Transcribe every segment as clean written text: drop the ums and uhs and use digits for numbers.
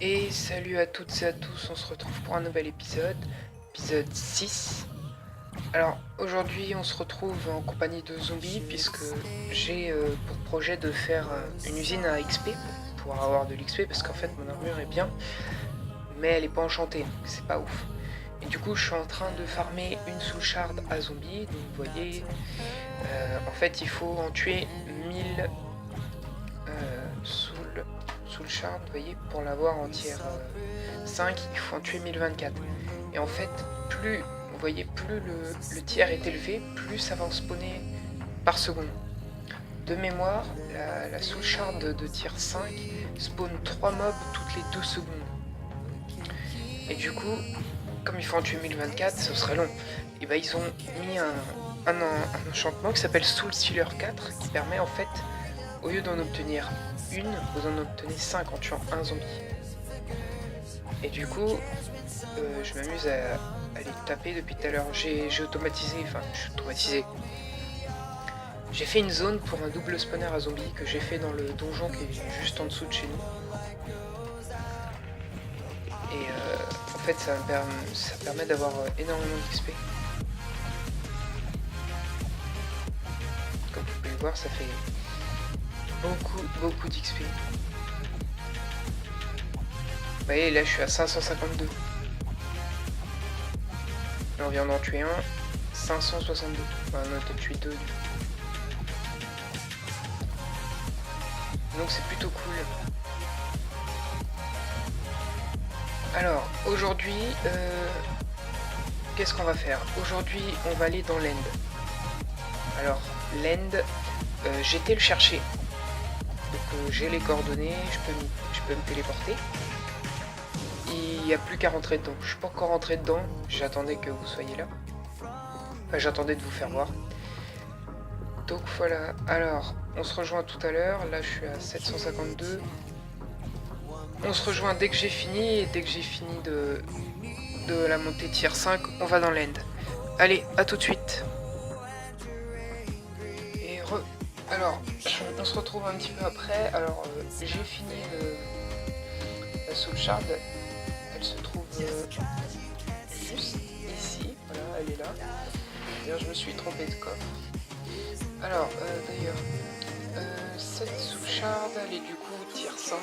Et salut à toutes et à tous, on se retrouve pour un nouvel épisode, épisode 6. Alors aujourd'hui on se retrouve en compagnie de zombies puisque j'ai pour projet de faire une usine à XP pour pouvoir avoir de l'XP parce qu'en fait mon armure est bien mais elle est pas enchantée donc c'est pas ouf. Et du coup je suis en train de farmer une soul shard à zombies, donc vous voyez en fait il faut en tuer 1000 soul shard, vous voyez, pour l'avoir en tier 5, il faut en tuer 1024. Et en fait, plus, vous voyez, plus le tiers est élevé, plus ça va en spawner par seconde. De mémoire, la soul shard de tier 5 spawn 3 mobs toutes les 2 secondes. Et du coup, comme il faut en tuer 1024, ce serait long. Et bah ils ont mis un enchantement qui s'appelle Soul Stealer 4 qui permet en fait, au lieu d'en obtenir une, vous en obtenez 5 en tuant un zombie. Et du coup, je m'amuse à les taper depuis tout à l'heure. J'ai automatisé, enfin, j'ai fait une zone pour un double spawner à zombies que j'ai fait dans le donjon qui est juste en dessous de chez nous. Et en fait, ça permet d'avoir énormément d'XP. Comme vous pouvez le voir, ça fait beaucoup d'XP. Vous voyez, là je suis à 552. Là on vient d'en tuer un, 562. Enfin, on a peut-être tué deux. Donc c'est plutôt cool. Alors, aujourd'hui, qu'est-ce qu'on va faire? Aujourd'hui, on va aller dans l'end. Alors, l'end, j'ai été le chercher. Donc j'ai les coordonnées, je peux me téléporter. Il n'y a plus qu'à rentrer dedans. Je suis pas encore rentré dedans, j'attendais que vous soyez là. Enfin, j'attendais de vous faire voir. Donc voilà, alors, on se rejoint tout à l'heure. Là, je suis à 752. On se rejoint dès que j'ai fini, et dès que j'ai fini de la montée tier 5, on va dans l'end. Allez, à tout de suite. Et alors, on se retrouve un petit peu après. Alors, j'ai fini la soul shard. Elle se trouve juste ici. Voilà, elle est là. D'ailleurs, je me suis trompé de coffre. Alors, d'ailleurs, cette soul shard, elle est du coup tier 5,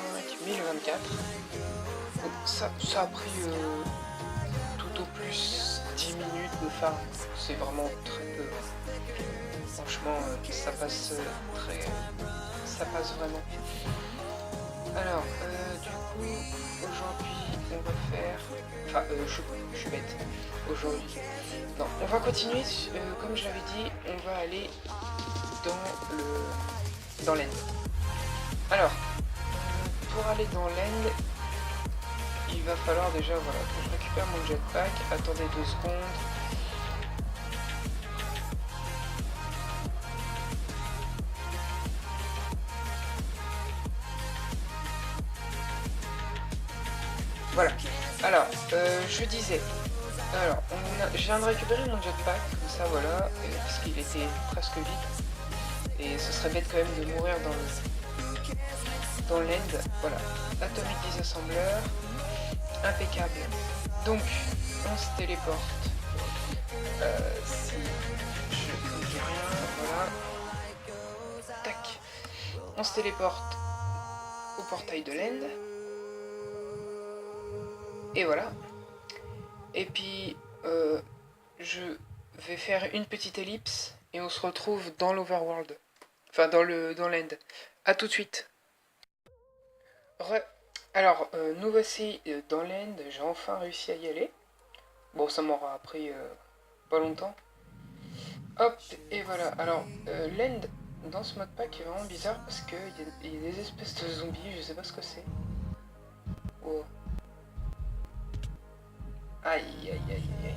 1024. Donc, ça a pris tout au plus 10 minutes de farm. C'est vraiment très peu. Franchement, ça passe ça passe vraiment. Alors, du coup, aujourd'hui, on va faire... Enfin, je suis bête. Aujourd'hui. Non, on va continuer, comme je l'avais dit, on va aller dans l'end. Alors, pour aller dans l'end, il va falloir déjà, voilà, que je récupère mon jetpack. Attendez 2 secondes. Voilà. Alors, je disais. Alors, je viens de récupérer mon jetpack, comme ça, voilà, parce qu'il était presque vide. Et ce serait bête quand même de mourir dans l'end. Voilà. Atomic Disassembler. Impeccable. Donc, on se téléporte. Si je ne dis rien, voilà. Tac. On se téléporte au portail de l'end. Et voilà. Et puis, je vais faire une petite ellipse et on se retrouve dans l'overworld. Enfin, dans l'end. A tout de suite. Alors, nous voici dans l'end. J'ai enfin réussi à y aller. Bon, ça m'aura pris pas longtemps. Hop, et voilà. Alors, l'end dans ce modpack est vraiment bizarre parce qu'il y a des espèces de zombies, je sais pas ce que c'est. Oh. Aïe, aïe, aïe, aïe.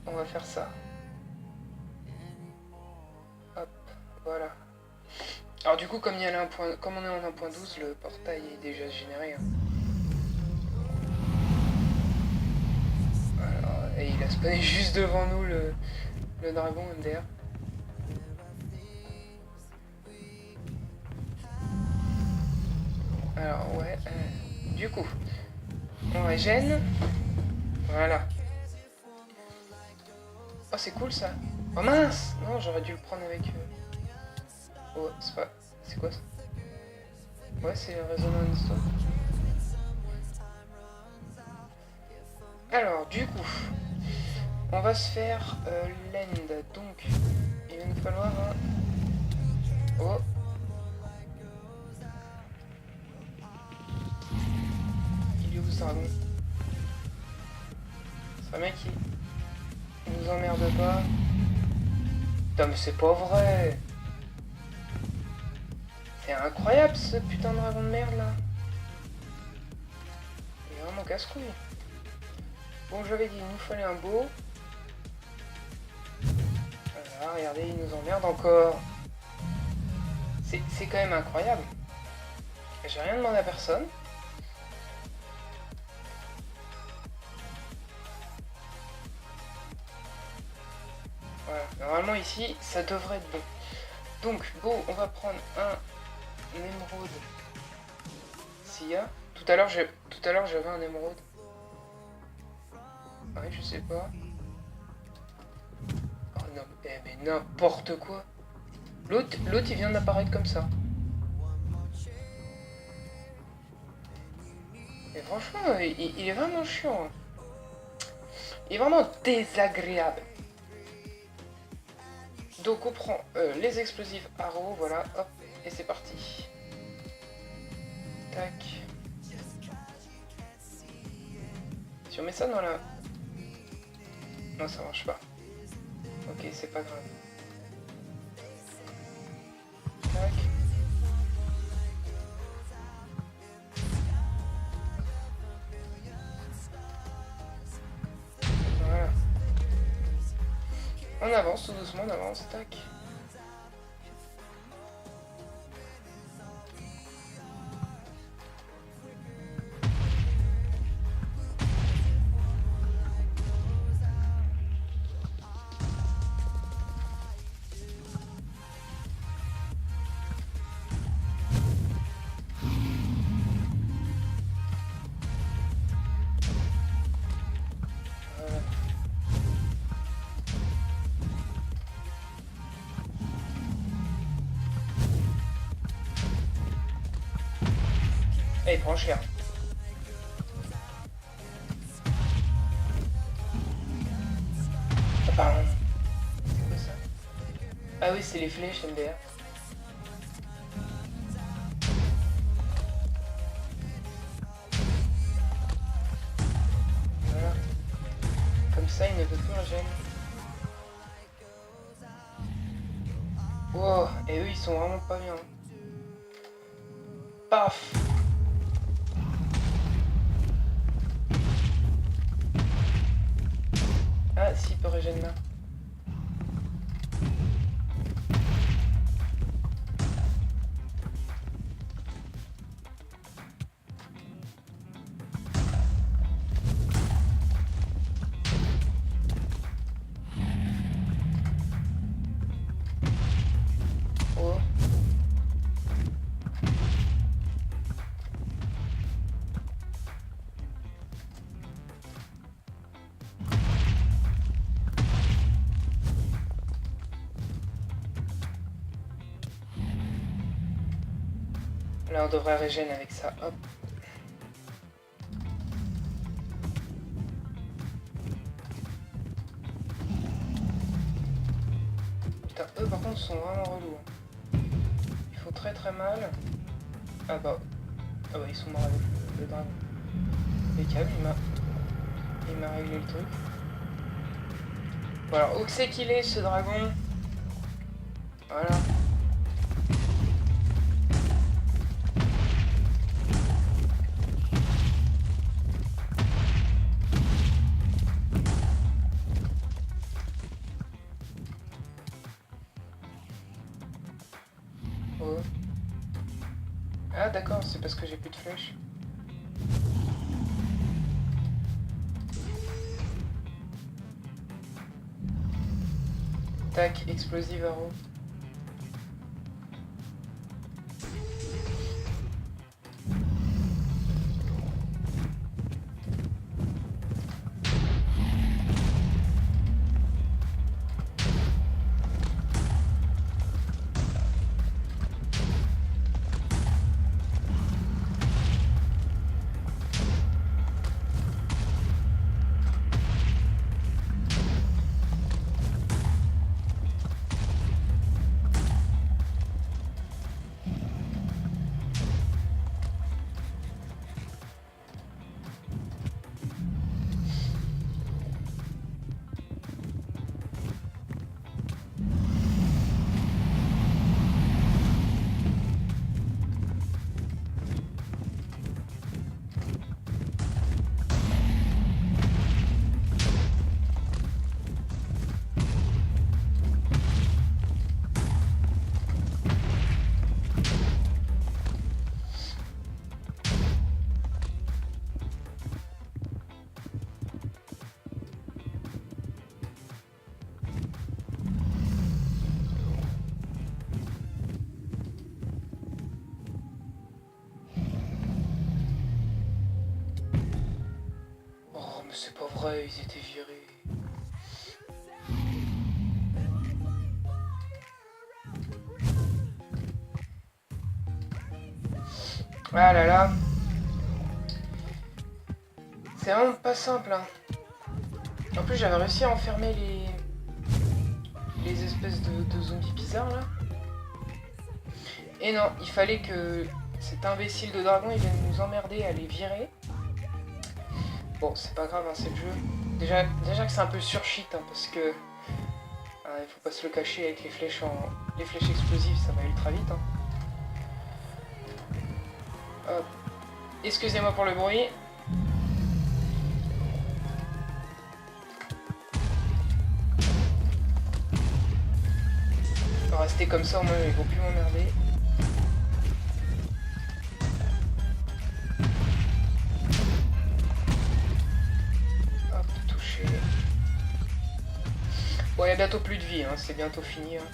On va faire ça. Hop, voilà. Alors du coup, comme on est en 1.12, le portail est déjà généré. Hein. Alors, et il a spawné juste devant nous le dragon MDR. Alors, ouais. Du coup, on régène. Voilà. Oh, c'est cool ça. Oh mince! Non, j'aurais dû le prendre avec... Oh, c'est pas... C'est quoi ça? Ouais, c'est Resonance Stone. Alors, du coup, on va se faire l'end. Donc, il va nous falloir un... Oh. Il est où ce dragon? C'est un mec qui nous emmerde pas. Putain, mais c'est pas vrai! C'est incroyable ce putain de dragon de merde là! Il est vraiment casse-couille. Bon, j'avais dit, il nous fallait un beau. Voilà, regardez, il nous emmerde encore. C'est quand même incroyable. J'ai rien demandé à personne. Voilà, normalement ici, ça devrait être bon. Donc, beau, on va prendre un émeraude. S'il y a. Tout à l'heure, j'avais un émeraude. Ouais, je sais pas. Oh non, mais n'importe quoi. L'autre, il vient d'apparaître comme ça. Et franchement, il est vraiment chiant. Il est vraiment désagréable. Donc on prend les explosifs arrows, voilà, hop, et c'est parti. Tac. Si on met ça dans la... Non, ça marche pas. Ok, c'est pas grave. Tac. Voilà. On avance tout doucement, on avance, tac. Et il prend cher. Ah, pardon. C'est quoi ça? Ah oui, c'est les flèches MDR. Voilà. Comme ça, il ne peut plus régénérer. Wow, et eux, ils sont vraiment pas bien. Paf! Ah, si, il peut régénérer là. Oh. Là, on devrait régénérer avec ça. Hop. Putain, eux, par contre, sont vraiment relous. Ils font très très mal. Ah bah, ils sont morts avec le dragon. Les câbles, il m'a réglé le truc. Bon alors, où c'est qu'il est ce dragon? Voilà. Oh. Ah d'accord, c'est parce que j'ai plus de flèches. Tac, explosive arrow. c'est pas vrai, ils étaient virés. Ah là là. C'est vraiment pas simple, hein. En plus, j'avais réussi à enfermer les espèces de zombies bizarres, là. Et non, il fallait que cet imbécile de dragon, il vienne nous emmerder à les virer. Bon, c'est pas grave, hein, c'est le jeu. Déjà que c'est un peu surshit, hein, parce que... il faut pas se le cacher, avec les flèches explosives, ça va ultra vite, hein. Hop. Excusez-moi pour le bruit. On va rester comme ça, au moins ils vont plus m'emmerder. Hop, touché. Bon, il y a bientôt plus de vie, hein, c'est bientôt fini. Hein.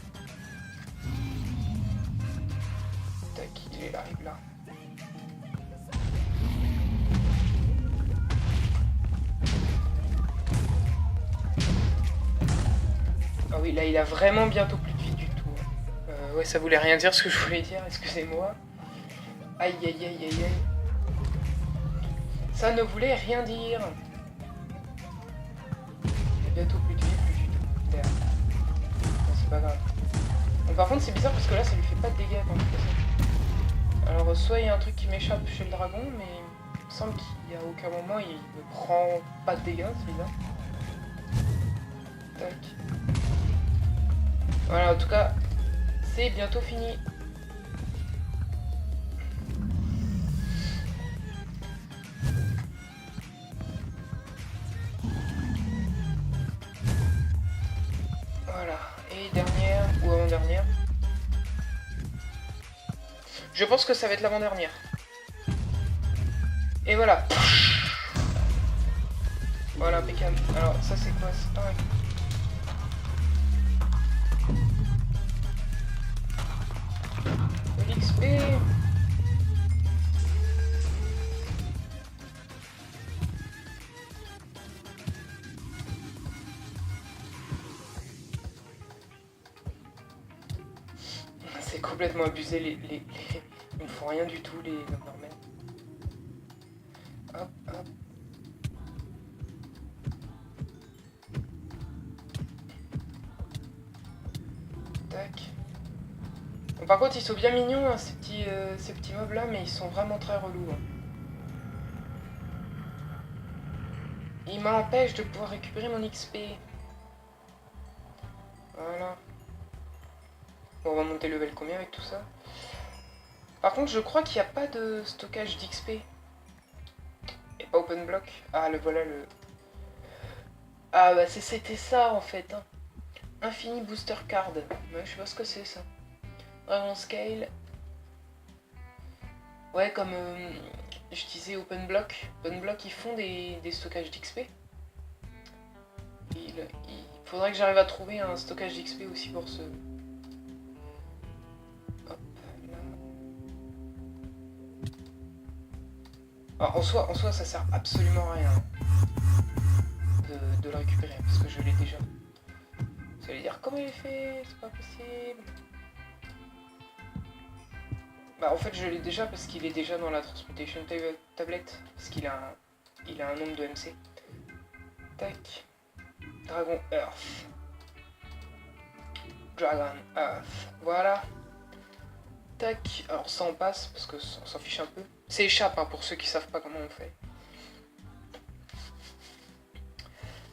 Tac, il arrive là. Ah oui, là il a vraiment bientôt plus de vie du tout. Ouais, ça voulait rien dire ce que je voulais dire, excusez-moi. Aïe aïe aïe aïe aïe. Ça ne voulait rien dire. Il a bientôt plus de vie, plus du tout. Merde. Non, c'est pas grave. Bon, par contre, c'est bizarre parce que là, ça lui fait pas de dégâts quand il fait ça. Alors, soit il y a un truc qui m'échappe chez le dragon, mais il me semble qu'il y a aucun moment il ne prend pas de dégâts, c'est bizarre. Tac. Voilà, en tout cas, c'est bientôt fini. Voilà, et dernière ou avant-dernière. Je pense que ça va être l'avant-dernière. Et voilà. Voilà, impeccable. Alors, ça c'est quoi? C'est pareil. L'XP. C'est complètement abusé, ils ne font rien du tout, les Normen. Hop, hop. Tac. Bon, par contre, ils sont bien mignons, hein, ces petits mobs là, mais ils sont vraiment très relous. Hein. Ils m'empêchent de pouvoir récupérer mon XP. Voilà. Bon, on va monter level combien avec tout ça? Par contre, je crois qu'il n'y a pas de stockage d'XP. Et pas open block. Ah, le voilà le... Ah, bah c'était ça en fait. Hein. Infini Booster Card. Ouais, je sais pas ce que c'est ça. Dragon Scale. Ouais, comme je disais Open Block. Open Block, ils font des stockages d'XP. Il faudrait que j'arrive à trouver un stockage d'XP aussi pour ce... Hop, là. Alors, en soi, ça sert absolument à rien de le récupérer, parce que je l'ai déjà. Vous allez dire, comment il est fait? C'est pas possible. Bah en fait je l'ai déjà parce qu'il est déjà dans la Transmutation tablette, parce qu'il a un nombre de MC. Tac. Dragon Earth. Dragon Earth. Voilà. Tac. Alors ça on passe parce que on s'en fiche un peu. C'est échappe hein, pour ceux qui savent pas comment on fait.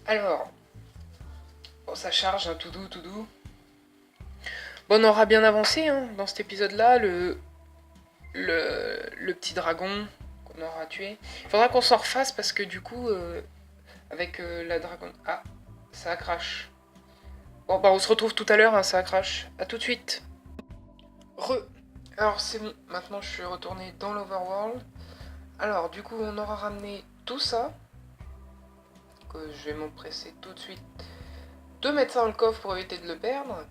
Alors. Bon ça charge, hein, tout doux, tout doux. Bon on aura bien avancé hein, dans cet épisode là, le petit dragon qu'on aura tué. Il faudra qu'on s'en refasse parce que du coup, avec la dragon... Ah, ça crash. Bon, bah on se retrouve tout à l'heure, hein, ça crash. A tout de suite. Alors c'est bon, maintenant je suis retourné dans l'Overworld. Alors du coup, on aura ramené tout ça. Que je vais m'empresser tout de suite de mettre ça dans le coffre pour éviter de le perdre.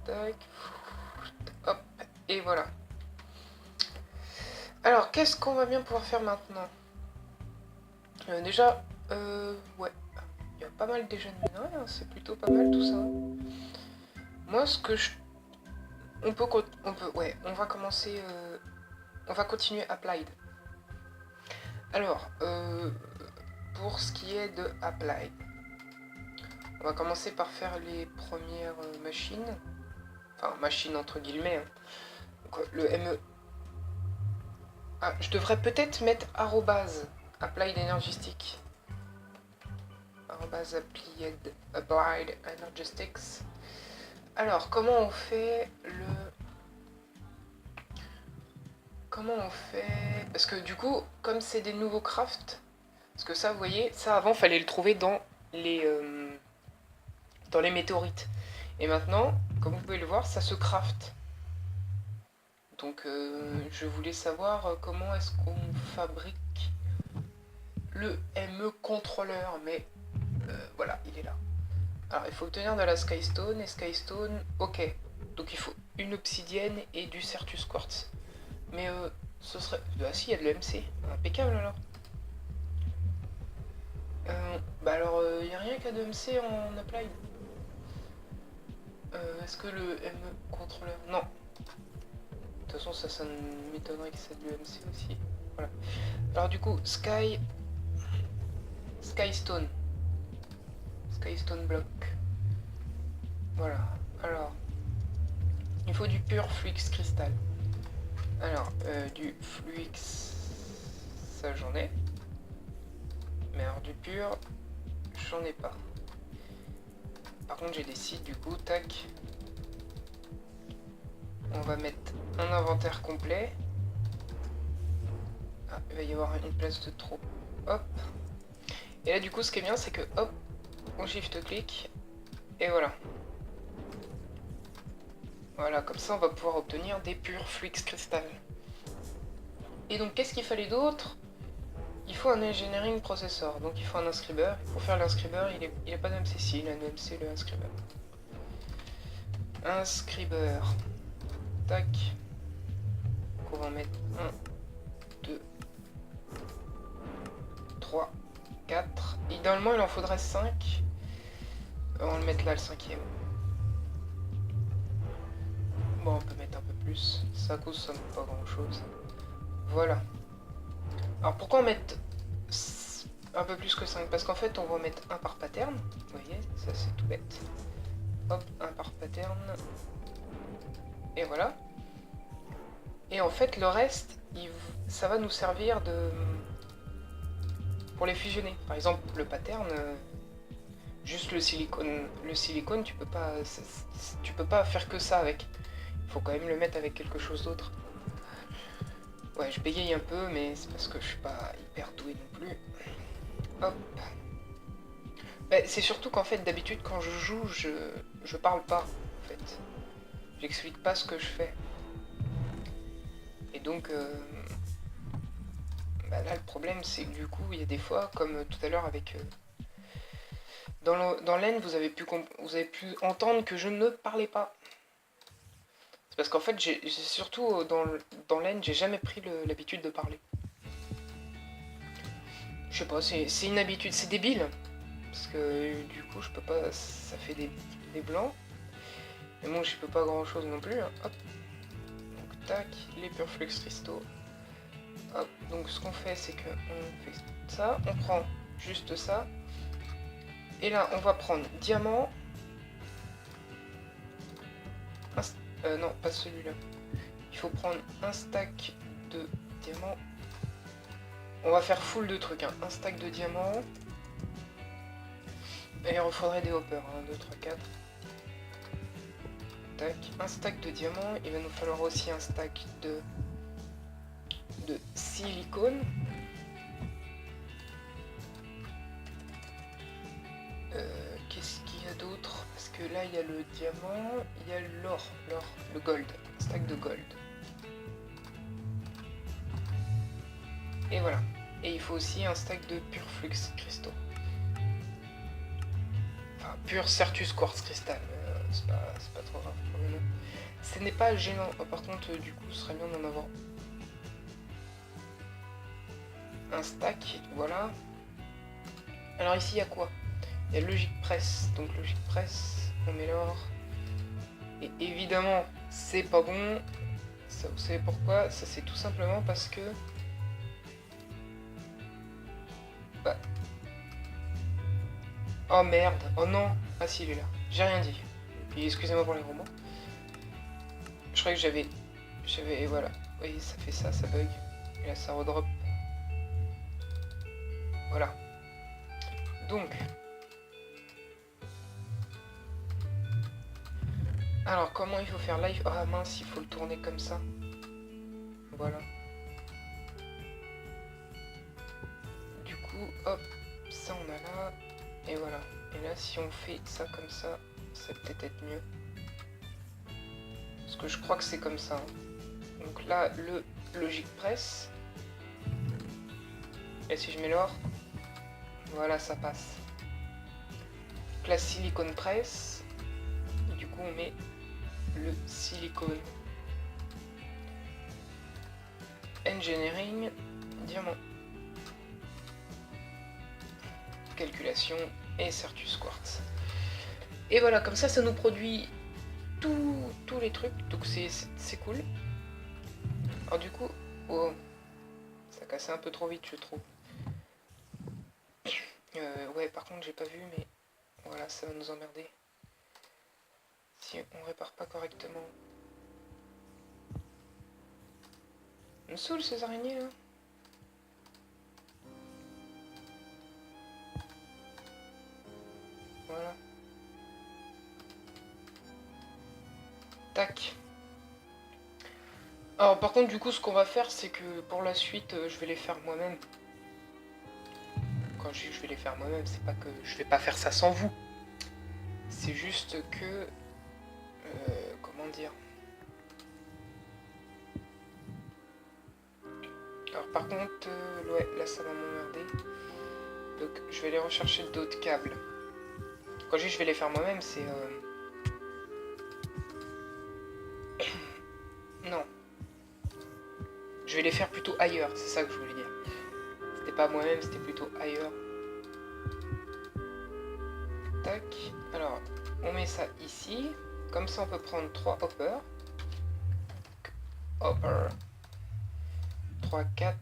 Tac. Hop, et voilà. Alors, qu'est-ce qu'on va bien pouvoir faire maintenant? Déjà, Ouais. Il y a pas mal déjà de minerais, hein. C'est plutôt pas mal tout ça. Moi, ce que je... Ouais, on va commencer... On va continuer Applied. Alors, pour ce qui est de Applied, on va commencer par faire les premières machines. Enfin, machines entre guillemets. Hein. Donc, le ME. Ah, je devrais peut-être mettre arrobase Applied Energy Stick. Arrobase Applied Energy Sticks. Alors, comment on fait le... Comment on fait... Parce que du coup, comme c'est des nouveaux crafts, parce que ça, vous voyez, ça avant, fallait le trouver dans les météorites. Et maintenant, comme vous pouvez le voir, ça se craft. Donc, je voulais savoir comment est-ce qu'on fabrique le ME contrôleur, mais voilà, il est là. Alors, il faut obtenir de la Skystone, et Skystone, ok. Donc, il faut une obsidienne et du Certus Quartz. Mais ce serait... Ah si, il y a de l'EMC. Impeccable alors. Bah alors, il n'y a rien qu'à de MC en Applied. Est-ce que le ME contrôleur... Non. De toute façon, ça m'étonnerait que c'est de l'EMC aussi. Voilà. Alors du coup, Skystone. Skystone block. Voilà. Alors, il faut du pur Fluix cristal. Alors, du Fluix... Ça, j'en ai. Mais alors, du pur, j'en ai pas. Par contre, j'ai des sites, du coup, tac. On va mettre un inventaire complet. Ah, il va y avoir une place de trop. Hop. Et là, du coup, ce qui est bien, c'est que, hop, on shift-click. Et voilà. Voilà, comme ça, on va pouvoir obtenir des purs Fluix cristal. Et donc, qu'est-ce qu'il fallait d'autre? Il faut un engineering processor. Donc, il faut un inscriber. Pour faire l'inscriber, il est pas de MC6, il a un MC, le inscriber. Inscriber. Tac. Donc, on va mettre 1, 2, 3, 4. Idéalement, il en faudrait 5. On va le mettre là, le 5e. Bon, on peut mettre un peu plus. Ça consomme pas grand chose. Voilà. Alors, pourquoi on met un peu plus que 5? Parce qu'en fait, on va mettre un par pattern. Vous voyez, ça c'est tout bête. Hop, un par pattern. Et voilà. Et en fait, le reste, ça va nous servir pour les fusionner. Par exemple, le pattern, juste le silicone. Le silicone, tu peux pas faire que ça avec. Il faut quand même le mettre avec quelque chose d'autre. Ouais, je bégaye un peu, mais c'est parce que je suis pas hyper doué non plus. Hop. Bah, c'est surtout qu'en fait, d'habitude, quand je joue, je parle pas, en fait. J'explique pas ce que je fais. Et donc, bah là, le problème, c'est que du coup, il y a des fois, comme tout à l'heure avec... dans l'N, vous avez pu entendre que je ne parlais pas. C'est parce qu'en fait, surtout dans l'N, j'ai jamais pris l'habitude de parler. Je sais pas, c'est une habitude, c'est débile. Parce que du coup, je peux pas... Ça fait des blancs. Mais bon, j'y peux pas grand chose non plus. Hein. Hop. Donc, tac, les purs flux cristaux. Hop. Donc, ce qu'on fait, c'est que on fait ça. On prend juste ça. Et là, on va prendre diamant. Non, pas celui-là. Il faut prendre un stack de diamants. On va faire full de trucs. Hein. Un stack de diamants. Et il faudrait des hoppers. 1, 2, 3, 4. Tac. Un stack de diamants. Il va nous falloir aussi un stack de silicone. Qu'est-ce qu'il y a d'autre? Parce que là, il y a le diamant, il y a l'or, le gold. Un stack de gold. Et voilà. Et il faut aussi un stack de pur flux cristaux. Enfin, pur Certus quartz cristal. C'est pas trop grave pour le nom. Ce n'est pas gênant. Par contre, du coup, ce serait bien d'en avoir un stack. Voilà. Alors ici, il y a quoi? Il y a Logic Press. Donc Logic Press, on met l'or. Et évidemment, c'est pas bon. Ça, vous savez pourquoi? Ça, c'est tout simplement parce que... Bah... Oh merde, oh non. Ah si, il est là. J'ai rien dit. Puis excusez-moi pour les gros mots. Je croyais que j'avais... Voilà. Oui, ça fait ça, ça bug. Et là, ça redrop. Voilà. Donc... Alors, comment il faut faire live? Ah mince, il faut le tourner comme ça. Voilà. Du coup, hop, ça on a là. Et voilà. Et là, si on fait ça comme ça peut-être être mieux. Parce que je crois que c'est comme ça. Donc là, le Logic Press. Et si je mets l'or, voilà, ça passe. Donc la Silicone Press. Et du coup, on met le silicone. Engineering, diamant. Calculation et Certus Quartz. Et voilà, comme ça nous produit tous les trucs, donc c'est cool. Alors du coup, oh, ça cassait un peu trop vite, je trouve. Ouais, par contre, j'ai pas vu, mais voilà, ça va nous emmerder. Si on répare pas correctement. Me saoule ces araignées là. Voilà. Tac. Alors par contre du coup ce qu'on va faire c'est que pour la suite je vais les faire moi-même. Quand je dis je vais les faire moi-même, c'est pas que je vais pas faire ça sans vous. C'est juste que... comment dire? Alors par contre, ouais, là ça va m'emmerder. Donc je vais aller rechercher d'autres câbles. Quand je dis je vais les faire moi-même, c'est... Non. Je vais les faire plutôt ailleurs, c'est ça que je voulais dire. C'était pas moi-même, c'était plutôt ailleurs. Tac. Alors, on met ça ici. Comme ça, on peut prendre 3 hoppers. Hopper. 3, 4.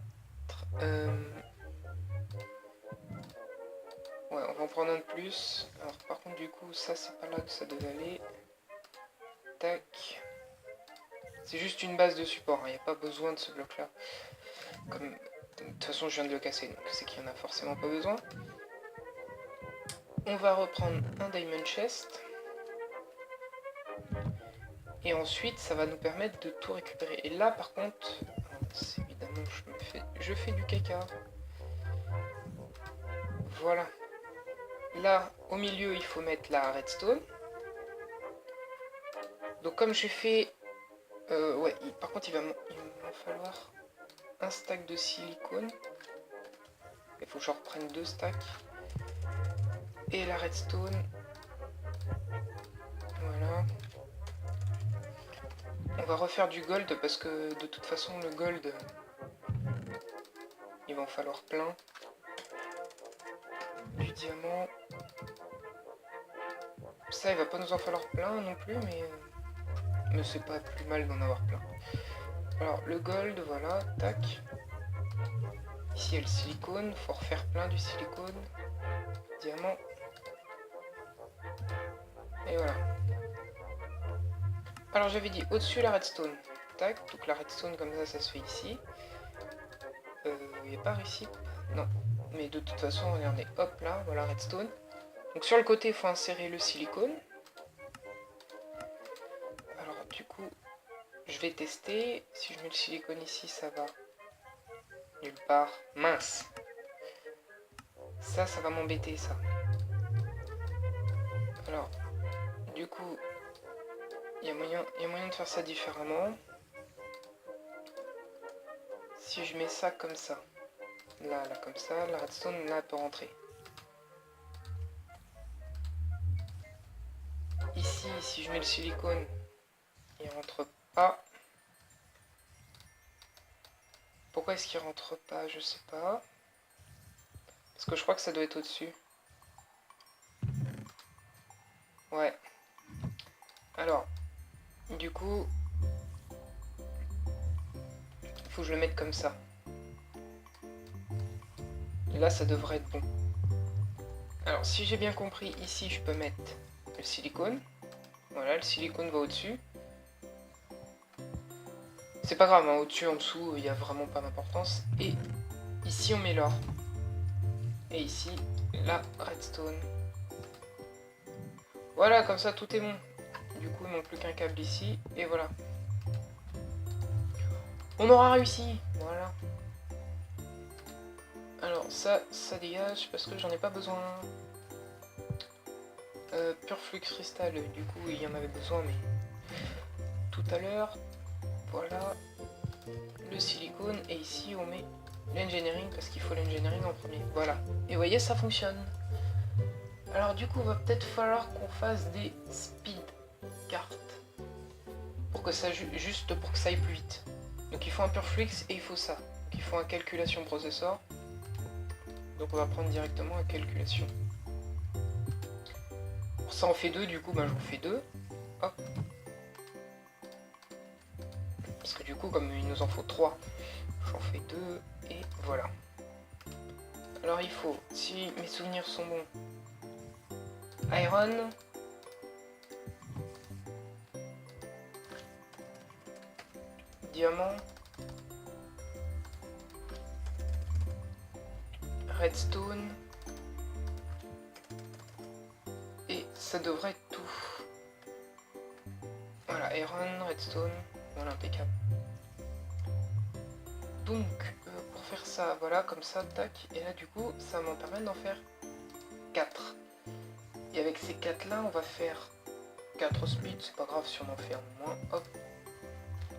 Ouais, on va en prendre un de plus. Alors, par contre, du coup, ça, c'est pas là que ça devait aller. Tac. C'est juste une base de support, il n'y a pas besoin de ce bloc-là. Comme... De toute façon, je viens de le casser, donc c'est qu'il n'y en a forcément pas besoin. On va reprendre un Diamond Chest. Et ensuite, ça va nous permettre de tout récupérer. Et là, par contre, évidemment, je fais du caca. Voilà. Là, au milieu, il faut mettre la redstone. Donc comme j'ai fait... ouais, par contre, il va m'en falloir un stack de silicone. Il faut que je reprenne 2 stacks. Et la redstone. Voilà. On va refaire du gold parce que de toute façon, le gold, il va en falloir plein. Du diamant. Ça, il va pas nous en falloir plein non plus, mais c'est pas plus mal d'en avoir plein. Alors, le gold, voilà, tac. Ici, il y a le silicone, faut refaire plein du silicone. Diamant. Et voilà. Alors, j'avais dit au-dessus la redstone. Tac, donc la redstone, comme ça se fait ici. Il n'y a pas récip. Non. Mais de toute façon, regardez, hop là, voilà redstone. Donc sur le côté, il faut insérer le silicone. Alors, du coup, je vais tester. Si je mets le silicone ici, ça va nulle part. Mince. Ça va m'embêter, ça. Alors, du coup, il y a moyen de faire ça différemment. Si je mets ça comme ça, là, comme ça, la redstone, là, peut rentrer. Ici, si je mets le silicone, il rentre pas. Pourquoi est-ce qu'il rentre pas? Je sais pas. Parce que je crois que ça doit être au-dessus. Ouais. Alors, du coup, il faut que je le mette comme ça. Et là, ça devrait être bon. Alors, si j'ai bien compris, ici, je peux mettre le silicone. Voilà, le silicone va au-dessus. C'est pas grave, hein, au-dessus, en dessous, il n'y a vraiment pas d'importance. Et ici, on met l'or. Et ici, la redstone. Voilà, comme ça, tout est bon. Du coup, il ne manque plus qu'un câble ici. Et voilà. On aura réussi. Voilà. Alors, ça dégage parce que j'en ai pas besoin. Pur flux cristal, du coup, il y en avait besoin, mais tout à l'heure. Voilà. Le silicone. Et ici, on met l'engineering parce qu'il faut l'engineering en premier. Voilà. Et vous voyez, ça fonctionne. Alors du coup, il va peut-être falloir qu'on fasse des speed cartes. Pour que ça, juste pour que ça aille plus vite. Donc il faut un purflux et il faut ça. Donc il faut un calculation processor. Donc on va prendre directement un calculation. Pour ça on fait deux, du coup ben, je vous fais deux. Hop. Parce que du coup comme il nous en faut 3, j'en fais deux et voilà. Alors il faut, si mes souvenirs sont bons, iron, diamant, redstone, et ça devrait être tout. Voilà, iron, redstone, voilà, impeccable. Donc, pour faire ça, voilà, comme ça, tac, et là du coup, ça m'en permet d'en faire 4. Et avec ces 4 là, on va faire 4 speeds, c'est pas grave si on en fait un moins, hop,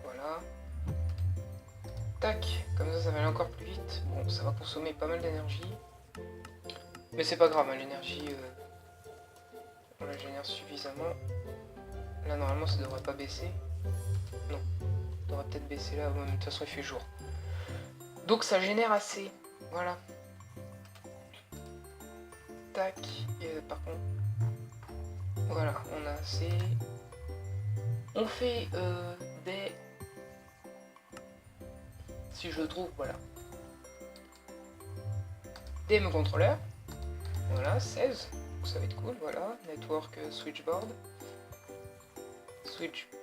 voilà. Tac, comme ça va aller encore plus vite. Bon, ça va consommer pas mal d'énergie. Mais c'est pas grave, hein, l'énergie, on la génère suffisamment. Là, normalement, ça devrait pas baisser. Non, ça devrait peut-être baisser là, ouais, mais de toute façon, il fait jour. Donc, ça génère assez, voilà. Tac, et par contre, voilà, on a assez. On fait des... Si je le trouve, voilà. DM contrôleur. Voilà, 16. Donc ça va être cool, voilà. Network switchboard. Switchboard.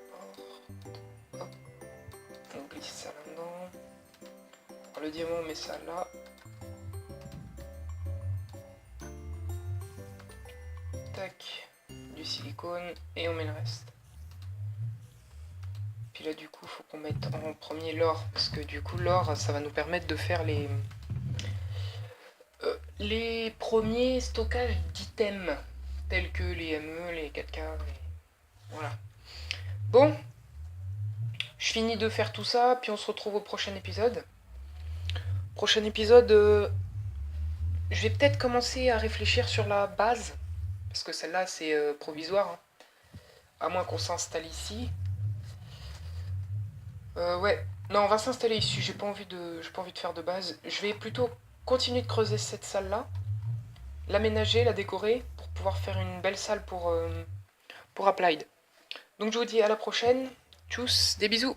Hop. On glisse ça là-dedans. Alors, le diamant, on met ça là. Tac. Du silicone. Et on met le reste. Puis là, du coup, il faut qu'on mette en premier l'or. Parce que du coup, l'or, ça va nous permettre de faire les premiers stockages d'items. Tels que les ME, les 4K. Voilà. Bon. Je finis de faire tout ça, puis on se retrouve au prochain épisode. Prochain épisode, je vais peut-être commencer à réfléchir sur la base, parce que celle-là c'est provisoire, hein. À moins qu'on s'installe ici. Ouais, non, on va s'installer ici, j'ai pas envie de faire de base. Je vais plutôt continuer de creuser cette salle-là, l'aménager, la décorer, pour pouvoir faire une belle salle pour Applied. Donc je vous dis à la prochaine, tchuss, des bisous.